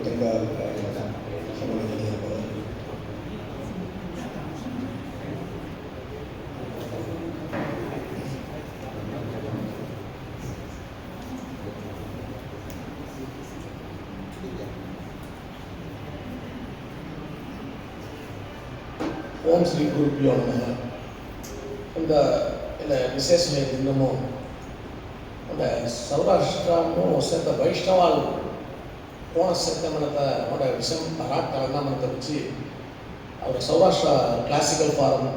tenga ओम श्री गुरुभ्यो नमः இந்த விசேஷமே தினமும் அந்த சௌராஷ்டிரமோ சேர்த்த வைஷ்ணவால் போன சேர்த்த மனத்தோட விஷம் பராக்கரெல்லாம் மனத்தை வச்சு அவர் சௌராஷ்டிரா கிளாசிக்கல் ஃபாரம்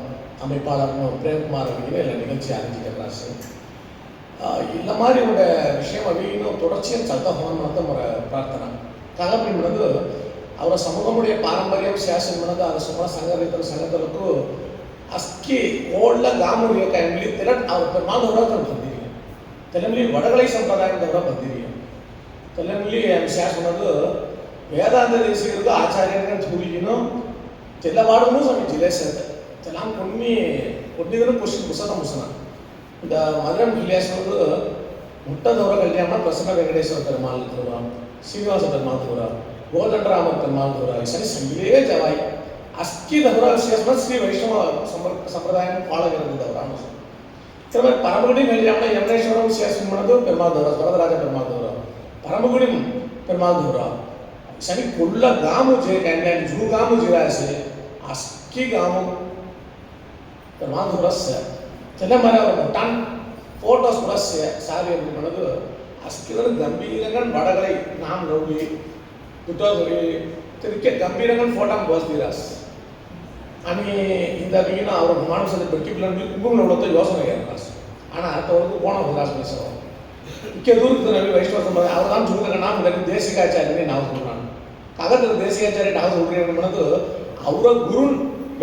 அமைப்பாளர்னு பிரேம்குமார் அவங்களே இல்லை நிகழ்ச்சி ஆரம்பிக்கிற கிளாஸ் இந்த மாதிரி ஒரு விஷயம் அவங்களும் தொடர்ச்சியாக சல்தா ಹೋಗணும்னு ஒரு ಪ್ರಾರ್ಥನಾ ಕಾಲಪಿ ಮನದು ಅವರ ಸಮೂಹముடைய ಪಾರಂಪರ್ಯ ಶಾಸನ ಮನದ ಅದರ ಸುಮಾರ ಸಂಘರಿತರ ಸಂಘದಲಕ್ಕೂ ಅಸ್ಕಿ ಓಳ್ಳ ಗಾಮುರಿಯ ಕೈಲಿ ತೆಲಟ್ ಅವ್ರ ಪರಮಾದವರ ಬಂದಿರಿ ತೆಲಂಲಿ ವಡಗಳಿ ಸಂಪ್ರದಾಯದವರ ಬಂದಿರಿ ತೆಲಂಲಿ ಶಾಸನದು ವೇದಾಂತ ದೇಶಿಗರು ಆಚಾರ್ಯರನ್ನ ಚೂರಿಗಿನೋ ತೆಲ್ಲವಾಡನು ಸ್ವಾಮಿ ಜಿಲ್ಲೆ ಸೇರ್ತೆ ತೆಲಾಂ ಕೊಟ್ಟಿದ್ರು ಖುಷಿ ಮುಸನ ಮುಸನ இந்த மதுரம் கிளியாசனது முட்டதவர கல்யாண பிரசன்ன வெங்கடேஸ்வர பெருமாள் தூரா ಶ್ರೀನಿವಾಸ பெருமாள் தூரா கோதண்டராம பெருமாள் தூரா சரி சங்கிலே ஜவாய் அஸ்கி தவற விசேஷமா ஸ்ரீ வைஷ்ணவ சம்பிரதாயம் பாலகிருந்தவரான திரும்ப பரமகுடி கல்யாண யமனேஸ்வரம் விசேஷம் பண்ணது பெருமாள் தூரா வரதராஜ பெருமாள் தூரா பரமகுடி பெருமாள் தூரா சரி குள்ள காமு ஜே கல்யாண ஜூ காமு ஜிராசி அஸ்கி காமு பெருமாள் தூரா चले मारे टान फोटोस सारी मनदु अस्त गंभीर बड़गल नाम नवी दुटोरी तिरके गंभीर फोटो बोलतीरास मानस बट्टी पिल्लो योजना आना अंतवरकू पोना रास इक्के दूर नवी वैष्णव संप्रदाय जुगल नाम देशिकाचार्य ना कगत देशिकाचार्य ना मनदु गुरु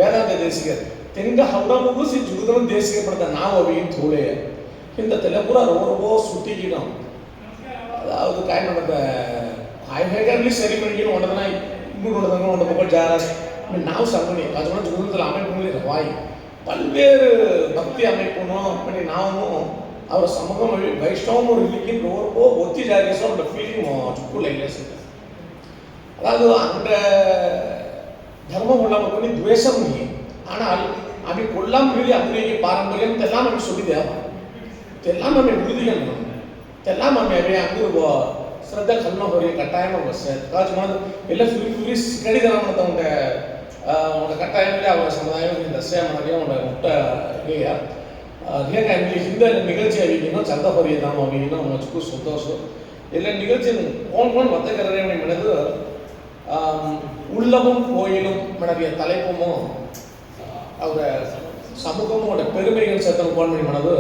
वेदांत देशिक तेंग हवड़ा मुगिसी जुगदन देशिಗೆ ಪಡೆದ ನಾವು ಅವಿ ಥೋಳೆ ಇಂದ ತೆಲಪುರ ರೋರಬೋ ಸುಟ್ಟಿಗಿನ ಅದಾವುದು ಕಾಯಿ ನಮ್ಮದ ಕಾಯಿ ಹೇಗಲಿ ಸೆರಿಮನಿಗೆ ನೋಡದನ ಇನ್ನು ನೋಡದನ ನೋಡಬೇಕು ಜಾರ ನಾವು ಸಂಗಣಿ ಅದನ್ನ ಜುಗದನ அமைப்புங்களே ரவாய் பல்வேறு பக்தி அமைப்புனோ அப்படி நாமும் ಅವರ ಸಮೂಹ ವೈಷ್ಣವ ರಿಲಿಗಿನ್ ರೋರಬೋ ಒತ್ತಿ ಜಾರಿಸೋ அந்த ஃபீலிங் சுக்குல இல்ல சார் அதாவது அந்த தர்மம் உள்ளவங்க துவேஷம் நீ ஆனால் आम्ही कोल्लाम मिली आपली पारंपरिक त्याला आम्ही सोडी द्यावा त्याला आम्ही उरुदिगन त्याला आम्ही अबे अंगूर श्रद्धा खलना होरी कटायम बससे काज मन ಎಲ್ಲ ಫುರಿ ಸಿಕಡಿ ಜನ ಮಾಡ್ತಾ ಉಂಟೆ ಕಟ್ಟಾಯಮಲ್ಲಿ ಅವರ ಸಮುದಾಯಕ್ಕೆ ದಸೆ ಮಾಡಗೆ ಮುಟ್ಟ ಹೇಯ ಹೇಗೆ ಅಲ್ಲಿ ಹಿಂದೆ ನಿಗಲ್ಚಿ ಆಗಿನೋ ಚಂದ ಹೋರಿ ನಾವು ಆಗಿನೋ ಮಚ್ಚು ಸಂತೋಷ ಎಲ್ಲ ನಿಗಲ್ಚಿ ಕೋನ್ ಮತ್ತೆ ಕರೆರೆ ಮನೆದು உள்ளமும் கோயிலும் மனதிய தலைப்புமோ அவர சமூகமோட பெருமைகள் சேர்த்தம் கோன்மணி மனது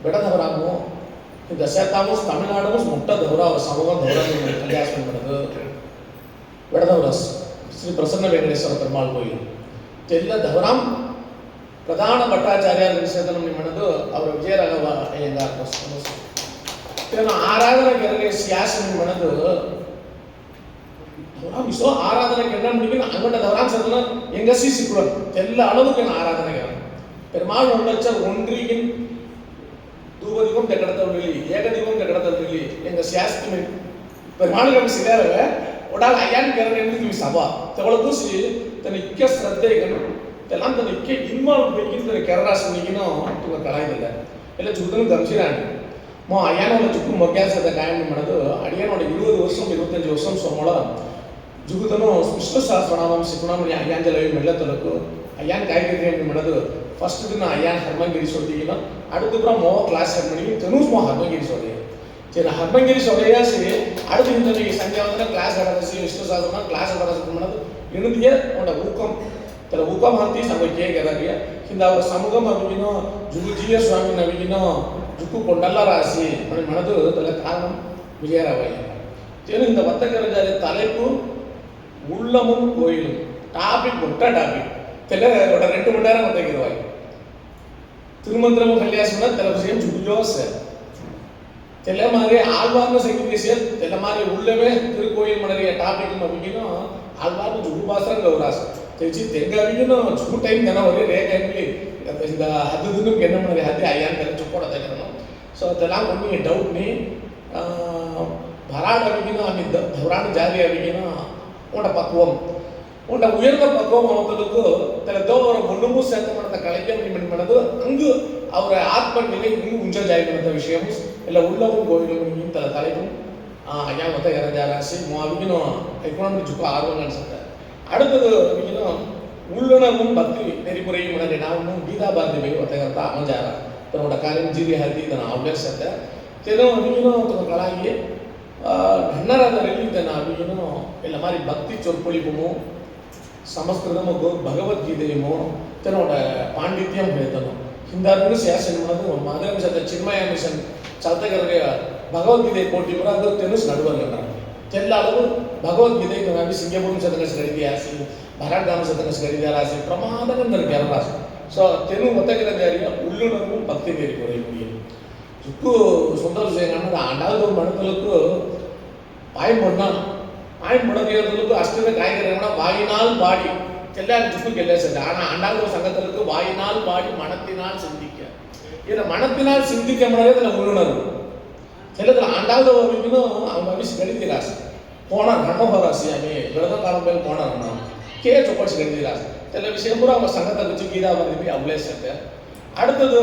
விடதவராமோ இந்த சேத்தாமும் தமிழ்நாடும் முட்டதவர அவர் சமூகம் தவறாக கல்யாணம் பண்ணது விடதவரஸ் ஸ்ரீ பிரசன்ன வெங்கடேஸ்வர பெருமாள் கோயில் தெல்ல தவராம் பிரதான ಭಟ್ಟಾಚಾರ್ಯರ ಸೇತನ ಮನದು ಅವರ ವಿಜಯರಾಘವ ಅಯ್ಯಂಗಾರ್ ತೇನ ಆರಾಧನಾ ಗೆರಗೆ ಸಿಯಾಸನ ಮನದು विश्व आराधना अंगटवरान सदन एंगसी सिक्कुड़ अलग आराधना पेरुमाल ओंड्रीगिन धूपदीपम तेगड़तल्ली एकदीपम तेगड़तल्ली शास्त्री पेरुमाल सिगारे ओडाल अय्यान केरने सभा तगड़ूसी तन इक्के श्रद्धे तन इक्के इन्वाल्व तन केरराशनिगिनो तुम कलायदिल्ल ಎಲ್ಲ ಜುಗದನ ಗಂಭೀರಾಣಿ ಮೋ ಅಯ್ಯಾನ ಚುಕ್ಕು ಮೊಗ್ಯಾಸದ ಕಾಯಂ ಮಾಡದು ಅಡಿಯಾನೋಡ 20 ವರ್ಷ 25 ವರ್ಷ ಸೋಮಳ ಜುಗುದನು ವಿಷ್ಣು ಸಹಸ್ರನಾಮಂ ಸಿಕುಣಾಮಣಿ ಅಯ್ಯಾಂಜಲವಿ ಮೆಳ್ಳತಲಕು ಅಯ್ಯಾನ್ ಕಾಯಿಗಿರಿ ಮಾಡದು ಫಸ್ಟ್ ದಿನ ಅಯ್ಯಾನ್ ಹರ್ಮಂಗಿರಿ ಸೋದಿಗಿನ அடுத்து மோ கிளாஸ் ஹர்மணி தனுஷ் மோ ಹರ್ಮಂಗಿರಿ ಸೋದಿ ಚೇನ ಹರ್ಮಂಗಿರಿ ಸೋದಿಯಾಸಿ அடுத்து இந்த ಸಂಜೆ ಅಂದ್ರೆ ಕ್ಲಾಸ್ ಆಡದಸಿ ವಿಷ್ಣು ಸಹಸ್ರನಾಮ ಕ್ಲಾಸ್ ಆಡದಸಿ ಮಾಡದು ಇಣದಿಗೆ ಒಂದ ಊಕಂ ತಲ ಊಕಂ ಹಂತಿ ಸಂಗಕ್ಕೆ ಗದಗಿಯ ಹಿಂದ ಅವರ ಸಮೂಹಂ ಅವಿಗಿನೋ ಜುಗುಜಿಯ ಸ್ವಾಮಿ ನವಿಗಿನೋ ಜುಕ್ಕು ಕೊಂಡಲ್ಲ ರಾಸಿ ಮನದು ತಲ ಕಾರಣಂ ವಿಜಯರಾವಯ್ಯ ಚೇನ இந்த வத்தக்கரஜாரி தலைப்பு உள்ளமும் கோயிலும் டாபிக் முட்டை டாபிக் தெல ஒரு 2 மணி நேரம் வந்துருவாய் திருமந்திரமும் கல்யாசம்னா தெல விஷயம் ஜுடியோஸ் தெல மாதிரி ஆழ்வார்ன சங்கீதேசியல் தெல மாதிரி உள்ளவே திருக்கோயில் மணரிய டாபிக் நபிகினோ ஆழ்வார்ன ஜுடு பாசரம் கௌராஸ் தெச்சி தெங்காவிகினோ ஜுடு டைம் ஜன ஒரே ரே டைம்ಲಿ இந்த 10 ದಿನಕ್ಕೆ என்ன பண்ணி 10 ಅಯ್ಯಾನ್ ಕರೆ ಚುಕ್ಕೋಡ ತಗರನು ಸೊ ತೆಲ ಕೊನ್ನಿ ಡೌಟ್ ನೀ भराड अविगिना आम्ही धवराण जारी अविगिना उंड पक्वम उंड उयर्ந்த பக்குவம் அவங்களுக்கு தல தோவர முன்னுமு சேர்த்து மனத கலைக்க முடியும் மனது அங்கு ಅವರ ಆತ್ಮ ನಿಲೆ ಇನ್ನೂ ಉಂಜಾಯಿನ ವಿಷಯ ಎಲ್ಲ ಉಳ್ಳவும் கோயிலும் தல தலைக்கும் ஐயா மொத்த இறஞ்சாராசி அவிகினோ எக்கனாமிக் ஜுக்கு ஆர்வம் அனுசத்த அடுத்தது அவிகினோ உள்ளுணர்வும் பக்தி நெறிமுறையும் உடனே நான் கீதா பாரதி போய் ஒத்தகர்த்தா அமைஞ்சார தன்னோட காரியம் ஜீவி ஹாதி தನ್ನ ಅವ್ಯಸತೆ ತೆನೋ ಅವಿಗಿನೋ ತನ್ನ ಕಳಾಗಿ ಘನ್ನರಾದರಲ್ಲಿ ತನ್ನ ಅವಿಗಿನೋ ಎಲ್ಲ ಮಾರಿ ಭಕ್ತಿ ಚೊற்பೊಳಿಪುಮು ಸಂಸ್ಕೃತಮು ಭಗವದ್ಗೀತೆಯಮು ತನ್ನೋட பாண்டித்யம் ಹೇಳ್ತಾನೋ ಹಿಂದಾರು ಶಾಸನ ಮಾಡೋದು ಮಾಧವ ಸತ ಚಿನ್ಮಯ ಮಿಷನ್ ಚಲ್ತಗರಿಗೆ ಭಗವದ್ಗೀತೆ ಕೋಟಿ ಪುರ ಅದು ತೆನುಸ್ ನಡುವಲ್ಲ ಎಲ್ಲ அளவு ಭಗವದ್ಗೀತೆ ನಾವು ಸಿಂಗಪೂರ್ ಸತಕಸ್ ಗಡಿಯಾಸಿ ಭರತಗಾಮ ಸತಕಸ್ ಗಡಿಯಾಸಿ ಪ್ರಮಾದಕಂ ನರಕರಾಸಿ ಸೊ ತೆನು ಒತ್ತಗಿರದಾರಿಯ ಉಳ್ಳುಣರ್ವು ಭಕ್ತಿ ಬೇರೆ ಕೊರೆಯುವುದು சுக்கு சுந்தர சேகரன் ஆண்டாவது ஒரு மனத்தலுக்கு பாய் முடங்கிறதுக்கு அஷ்டத காய்கறினா வாயினால் பாடி எல்லாரும் சுக்கு எல்லாம் செஞ்சு ஆனால் ஆண்டாவது ஒரு சங்கத்தலுக்கு வாயினால் பாடி மனத்தினால் சிந்திக்க இதில் மனத்தினால் சிந்திக்க முடியாது இதில் உள்ளுணர்வு சிலதில் ஆண்டாவது வரைக்கும் அவங்க அவிசி கணிதி ராசி போனார் ரணோக ராசி அமே விரத காலம் பேர் போனார் கே சொப்படிச்சு கணிதி ராசி சில விஷயம் பூரா அவங்க சங்கத்தை வச்சு கீதா வரதி அவளே சேர்த்து அடுத்தது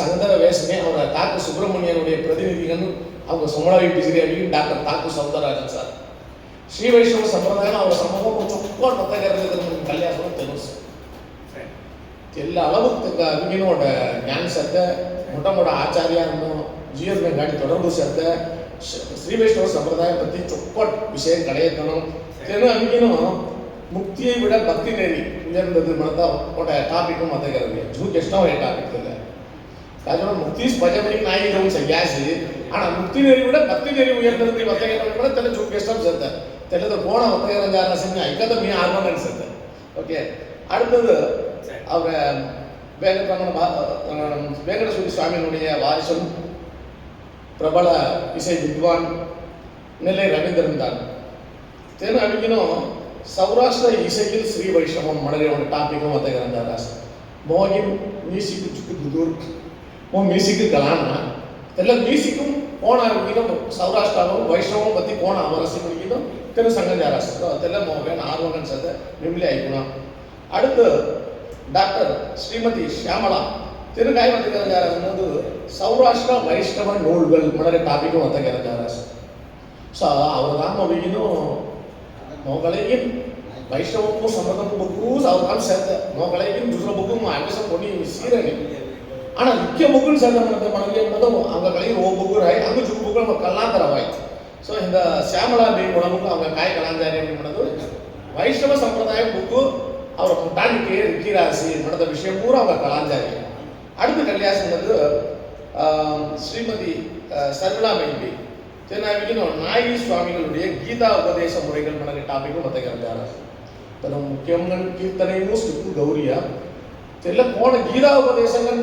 சங்கதர வேசமே அவரை தாக்கு சுப்பிரமணியனுடைய பிரதிநிதிகள் அவங்க சொமலாவி பிசிறியாவி டாக்டர் தாக்கு சௌந்தரராஜன் சார் ஸ்ரீ வைஷ்ணவ சம்பிரதாயம் ಅವರ ಸಮೂಹ ಚೊಕ್ಕೋಟ್ ಮತಗಾರರಿಗೆ ಕಲ್ಯಾಣ తెలుసు ಎಲ್ಲ அளவுக்கு அவிகினோட ஞான சத்தை மொட்டமோட ஆச்சாரியான்னு ஜிஎஸ் ಗಾಡಿ தொடர்பு சேர்த்த ஸ்ரீ வைஷ்ணவ சம்பிரதாயம் பற்றி சொக்கோட் விஷயம் கிடையத்தணும் தென்னு அவிகினும் முக்தியை விட பக்தி நெறி உயர்ந்தது மனதோட டாபிக்கும் மதகிறது ஜூக்கு எಷ್ಟோ டாபிக் இல்லை காரணம் முக்தி ஸ்பஜமணிக்கு நாயகம் செய்யாசி ஆனால் முக்தி நெறி விட பக்தி நெறி உயர்ந்தது மத்தகரம் கூட தெல ஜூக்கு எಷ್ಟோ சேர்த்த தெல்லது போன மத்தகரம் ஜார செஞ்சு ஐக்கத மீ ஆர்வம் அனுசத்த ஓகே அடுத்தது அவர் வேங்கடசுவாமி சுவாமியினுடைய வாரிசும் பிரபல இசை வித்வான் நெல்லை ரவீந்திரன் தான் தென் அவிகினும் சௌராஷ்டிர இசையில் ஸ்ரீ வைஷ்ணவம் மடலையோட டாபிக்கும் மத்த கிரந்தாராஸ் மோகின் மியூசிக்கு சுக்கு துதூர் மோ மியூசிக்கு கலானா தெல்ல மியூசிக்கும் போன அவிகினும் சௌராஷ்டிராவும் வைஷ்ணவம் பற்றி போன அவரசி முடிக்கணும் தெரு சங்கஞ்சாராஸ் தெல்ல மோகன் ஆர்வகன் சத நிமிலி ஆயிக்கணும் அடுத்து டாக்டர் ஸ்ரீமதி ஷியாமலா திருக்காய் மத்த கிரந்தாராஸ் வந்து சௌராஷ்டிர வைஷ்ணவ நூல்கள் மடலை டாபிக்கும் மத்த கிரந்தாராஸ் ஸோ அவர் தான் அவிகினும் மோகலையின் வைஷ்ணவಕ್ಕೂ ಸಂಬಂಧಕ್ಕೂ ಬುಕ್ಕು ಸಾವಿರ ಸೇರ್ತೆ ಮೋಗலையின் दुसरा ಬುಕ್ಕು ಆವೇಶம் ಕೊಡಿ ಸೀರನಿ ಆனா ಮುಖ್ಯ ಬುಕ್ಕು ಸೇರ್ತ ಮನಗೆ ಅನ್ನೋದು அவங்க கலையில் ஓ புக்கு ராய் அங்க சுக்கு புக்கு நம்ம கல்லாந்தரவாய் ஸோ இந்த சியாமலா தேவி உடம்புக்கு அவங்க காய் கலாந்தாரி அப்படின்றது வைஷ்ணவ சம்பிரதாயம் புக்கு அவரை முட்டாண்டிக்கே ரிக்கிராசி நடந்த விஷயம் பூரா அவங்க கலாந்தாரி அடுத்து கல்யாசங்கிறது ஸ்ரீமதி சர்மிளா மைபி தென்னாவிக்கும் நாயகி சுவாமிகளுடைய கீதா உபதேச முறைகள் மனக்கு டாபிக்கும் மத்த கிரந்தாராஸ் தன முக்கியங்கள் கீர்த்தனையும் ஸ்துப்பு கௌரியா தெல்ல போன கீதா உபதேசங்கள்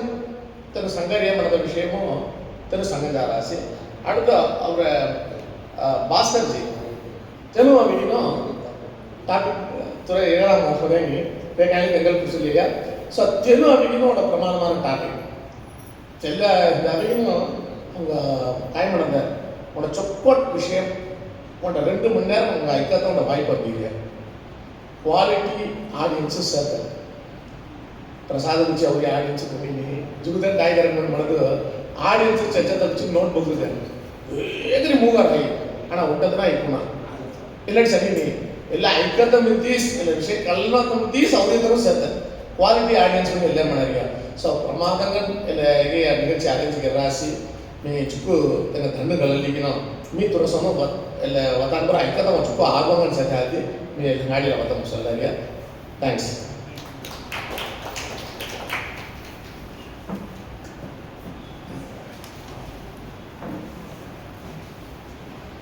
தன சங்கரியா நடந்த விஷயமும் தன சங்கஞ்சாராசி அடுத்து அவர பாஸ்கர்ஜி தெனு அவிகினும் டாபிக் துறை 7ஆம் வகுப்பு பேகாலி தெங்கல் புரிசலியா ஸோ தெனு அவிகினோட பிரமாணமான டாபிக் தெல்ல இந்த அவிகினும் அவங்க டைம் நடந்த உன்னோட சொக்கோட் விஷயம் உன்னோட 2 மணி நேரம் உங்கள் ஐக்கத்தோட வாய்ப்பு அப்படிங்க ಕ್ವಾಲಿಟಿ ಆಡಿಯನ್ಸು ಸರ್ ಪ್ರಸಾದ ರುಚಿ ಅವ್ರಿಗೆ ಆಡಿಯನ್ಸ್ ಕಮ್ಮಿ ಜುಗುದನ್ ಕಾಯ್ಗಾರ ಮಾಡೋದು ಆಡಿಯನ್ಸ್ ಚರ್ಚೆ ತಪ್ಪಿಸಿ ನೋಡ್ಬೋದಿದೆ ಎದುರಿ ಮೂಗಾರಾಗಿ ಹಣ ಉಂಟದನ ಐಕುಣ ಇಲ್ಲ ಸರಿ ನೀ ಎಲ್ಲ ಐಕತ್ತ ಮಿತೀಸ್ ಇಲ್ಲ ವಿಷಯ ಕಲ್ಲ ಮಿತೀಸ್ ಅವ್ರಿಗೆ ತರ ಸೇರ್ತಾರೆ ಕ್ವಾಲಿಟಿ ಆಡಿಯನ್ಸ್ ಎಲ್ಲ ಮಾಡೋರಿಗೆ ಸೊ ಪ್ರಮಾದಂಗ ಎಲ್ಲ ಹೇಗೆ ನಿಗರ್ಚಿ ಆಡಿಯನ್ಸ್ಗೆ ರಾಸಿ మీ చుక్కు తన దండుగలలిగిన మీ తురసను ಎಲ್ಲ ವತಾನ್ ಬರ ಐಕತ ಚುಕ್ಕು ಆರ್ವಂಗನ್ ಸತ್ಯ ಆದಿ మీ ನಾಡಿ ಅವತ ಮುಸಲ್ಲಾರಿಯ ಥ್ಯಾಂಕ್ಸ್